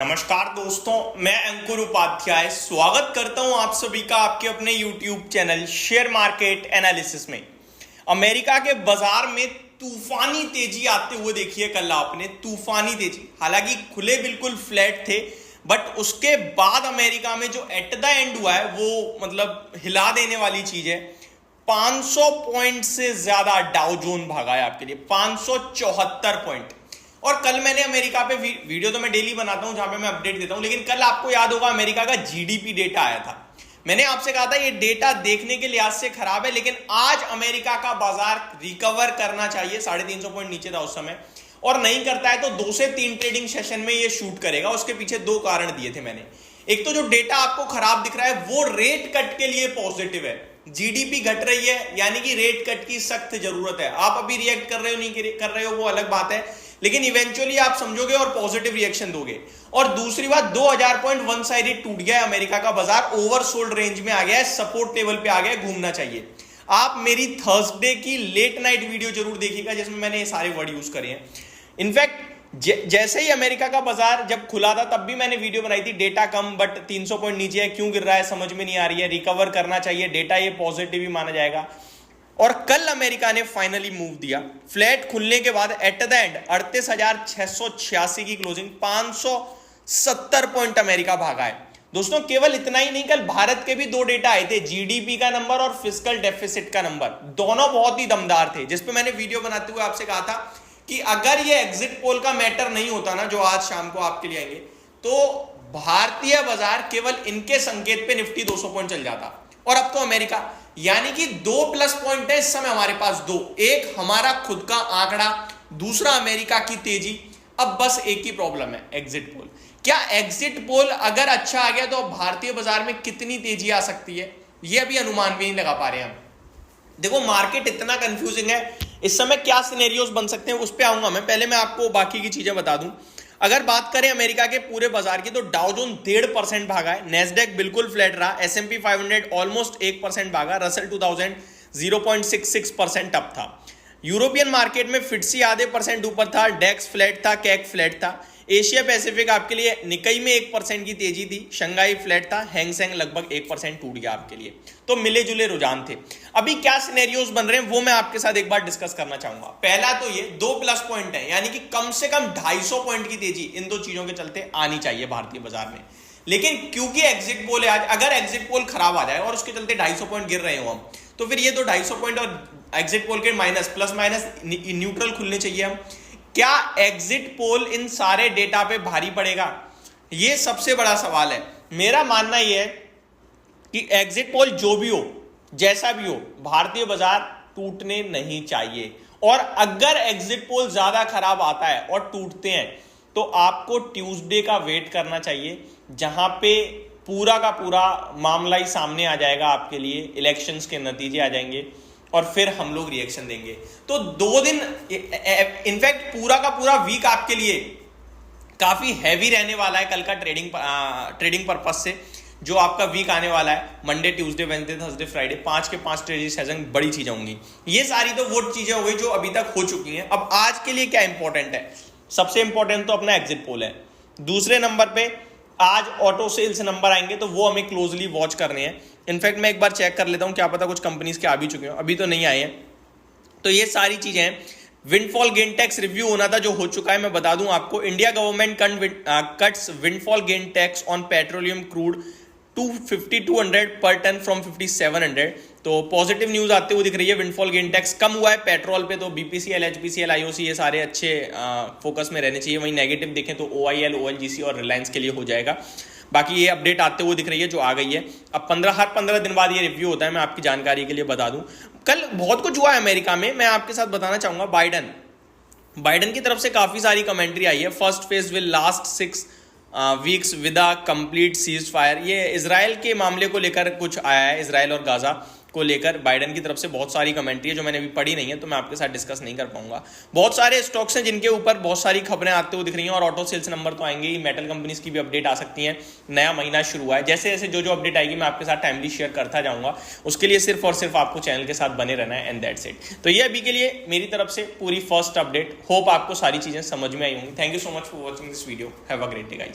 नमस्कार दोस्तों, मैं अंकुर उपाध्याय स्वागत करता हूं आप सभी का आपके अपने YouTube channel share market analysis में। अमेरिका के बाजार में तूफानी तेजी आते हुए देखिए कल आपने, तूफानी तेजी। हालांकि खुले बिल्कुल फ्लैट थे, बट उसके बाद अमेरिका में जो एट द एंड हुआ है वो मतलब हिला देने वाली चीज है। 500 पॉइंट से ज्यादा डाउ जोन भागा है आपके लिए, 574 पॉइंट। और कल मैंने अमेरिका पे वीडियो तो मैं डेली बनाता हूं जहां पे मैं अपडेट देता हूं, लेकिन कल आपको याद होगा अमेरिका का जीडीपी डेटा आया था। मैंने आपसे कहा था ये डेटा देखने के लिहाज से खराब है, लेकिन आज अमेरिका का बाजार रिकवर करना चाहिए। 350 पॉइंट नीचे था उस समय, और नहीं करता है तो 2 से 3 ट्रेडिंग सेशन में ये शूट करेगा। उसके पीछे 2 कारण दिए थे मैंने। एक तो जो डेटा आपको खराब दिख रहा है वो रेट कट के लिए पॉजिटिव है। जीडीपी घट रही है, यानी कि रेट कट की सख्त जरूरत है। आप अभी रिएक्ट कर रहे हो नहीं कर रहे हो वो अलग बात है, लेकिन इवेंचुअली आप समझोगे और पॉजिटिव रिएक्शन दोगे। और दूसरी बात, 2000 पॉइंट वन साइडेड टूट गया है अमेरिका का बाजार, ओवरसोल्ड रेंज में आ गया है, सपोर्ट लेवल पे आ गया है, घूमना चाहिए। आप मेरी थर्सडे की लेट नाइट वीडियो जरूर देखिएगा जिसमें मैंने ये सारे वर्ड यूज करे हैं। इनफैक्ट जैसे ही अमेरिका का बाजार जब खुला था तब भी मैंने वीडियो बनाई थी, डेटा कम बट 300 पॉइंट नीचे है, क्यों गिर रहा है समझ में नहीं आ रही है, रिकवर करना चाहिए, डेटा ये पॉजिटिव ही माना जाएगा। और कल अमेरिका ने फाइनली मूव दिया। फ्लैट खुलने के बाद एट द एंड 38,686 की क्लोजिंग, 570 पॉइंट अमेरिका भागा है। दोस्तों केवल इतना ही नहीं, कल भारत के भी 2 डेटा आए थे, जीडीपी का नंबर और फिस्कल डेफिसिट का नंबर। दोनों बहुत ही दमदार थे, जिसपे मैंने वीडियो बनाते हुए आपसे कहा था कि अगर ये एग्जिट पोल का मैटर नहीं होता ना, जो आज शाम को आपके लिए आएंगे, तो भारतीय बाजार केवल इनके संकेत पे निफ्टी 200 पॉइंट चल जाता। और अब तो अमेरिका, यानी कि 2 प्लस पॉइंट है इस समय हमारे पास, 2। एक हमारा खुद का आंकड़ा, दूसरा अमेरिका की तेजी। अब बस एक ही प्रॉब्लम है, एग्जिट पोल। क्या एग्जिट पोल अगर अच्छा आ गया तो भारतीय बाजार में कितनी तेजी आ सकती है, ये अभी अनुमान भी नहीं लगा पा रहे हैं हम। देखो मार्केट इतना कंफ्यूजिंग है, इस समय क्या सिनेरियोस बन सकते हैं उस पर आऊंगा मैं। पहले मैं आपको बाकी की चीजें बता दूं। अगर बात करें अमेरिका के पूरे बाजार की, तो डाउ जोन 1.5% भागा है, नेस्डेक बिल्कुल फ्लैट रहा, S&P 500 ऑलमोस्ट 1% भागा, रसल 2000 0.66% अप था। यूरोपियन मार्केट में फिटसी आधे % ऊपर था, डेक्स फ्लैट था, कैक फ्लैट था। एशिया पैसिफिक आपके लिए निकई में 1% की तेजी थी, शंघाई फ्लैट था, हैंगसेंग लगभग 1% टूट गया आपके लिए। तो मिले जुले रुझान थे। अभी क्या सिनेरियोस बन रहे हैं वो मैं आपके साथ एक बार डिस्कस करना चाहूंगा। पहला तो ये 2 प्लस पॉइंट है, यानी कि कम से कम 250 पॉइंट की तेजी इन 2 चीजों के चलते आनी चाहिए भारतीय बाजार में। लेकिन क्योंकि एग्जिट पोल है आज, अगर एग्जिट पोल खराब आ जाए और उसके चलते 250 पॉइंट गिर रहे हो हम, तो फिर ये तो 250 पॉइंट और एग्जिट पोल के माइनस प्लस माइनस न्यूट्रल खुलने चाहिए हम। क्या एग्जिट पोल इन सारे डेटा पे भारी पड़ेगा, ये सबसे बड़ा सवाल है। मेरा मानना यह है कि एग्जिट पोल जो भी हो, जैसा भी हो, भारतीय बाजार टूटने नहीं चाहिए। और अगर एग्जिट पोल ज्यादा खराब आता है और टूटते हैं तो आपको ट्यूसडे का वेट करना चाहिए, जहां पे पूरा का पूरा मामला ही सामने आ जाएगा आपके लिए, इलेक्शंस के नतीजे आ जाएंगे और फिर हम लोग रिएक्शन देंगे। तो 2 दिन, इनफैक्ट पूरा का पूरा वीक आपके लिए काफी हैवी रहने वाला है कल का ट्रेडिंग पर्पस से। जो आपका वीक आने वाला है, Monday Tuesday Wednesday Thursday Friday, 5 के 5 ट्रेडिंग सेशन, बड़ी चीजें होंगी। ये सारी तो वो चीजें हो गई जो अभी तक हो चुकी हैं। अब आज के लिए क्या इंपॉर्टेंट है, सबसे इंपॉर्टेंट तो अपना एग्जिट पोल है। दूसरे नंबर पे आज ऑटो सेल्स नंबर आएंगे, तो वो हमें क्लोजली वॉच करने हैं। इनफैक्ट मैं एक बार चेक कर लेता हूं, क्या पता कुछ कंपनीज के आ भी चुके हो, अभी तो नहीं आए हैं। तो ये सारी चीजें हैं। विंडफॉल गेन टैक्स रिव्यू होना था, जो हो चुका है, मैं बता दूं आपको। India government cuts windfall gain tax on petroleum crude to 5200 per ton from 5700। तो पॉजिटिव न्यूज आते हुए दिख रही है। विंडफॉल गेन टैक्स कम हुआ है पेट्रोल पे, तो BPCL, HPCL, IOC ये सारे अच्छे फोकस में रहने चाहिए। वहीं नेगेटिव देखें तो OIL, ONGC और रिलायंस के लिए हो जाएगा। बाकी ये अपडेट आते हुए दिख रही है जो आ गई है। अब हर 15 दिन बाद ये रिव्यू होता है, मैं आपकी जानकारी के लिए बता दूं। कल बहुत कुछ हुआ है अमेरिका में, मैं आपके साथ बताना चाहूंगा। बाइडन की तरफ से काफी सारी कमेंट्री आई है। First phase will last 6 weeks with a complete cease fire. ये इजराइल के मामले को लेकर कुछ आया है, इजराइल और गाजा को लेकर बाइडन की तरफ से बहुत सारी कमेंट्री है जो मैंने अभी पढ़ी नहीं है, तो मैं आपके साथ डिस्कस नहीं कर पाऊंगा। बहुत सारे स्टॉक्स हैं जिनके ऊपर बहुत सारी खबरें आते हुए दिख रही हैं, और ऑटो सेल्स नंबर तो आएंगे ही। मेटल कंपनीज की भी अपडेट आ सकती है, नया महीना शुरू हुआ है। जैसे जैसे जो अपडेट आएगी मैं आपके साथ टाइमली शेयर करता जाऊंगा। उसके लिए सिर्फ और सिर्फ आपको चैनल के साथ बने रहना है, एंड दैट्स इट। तो ये अभी के लिए मेरी तरफ से पूरी फर्स्ट अपडेट। होप आपको सारी चीजें समझ में आई होंगी। Thank you so much for watching this video. Have a great day guys.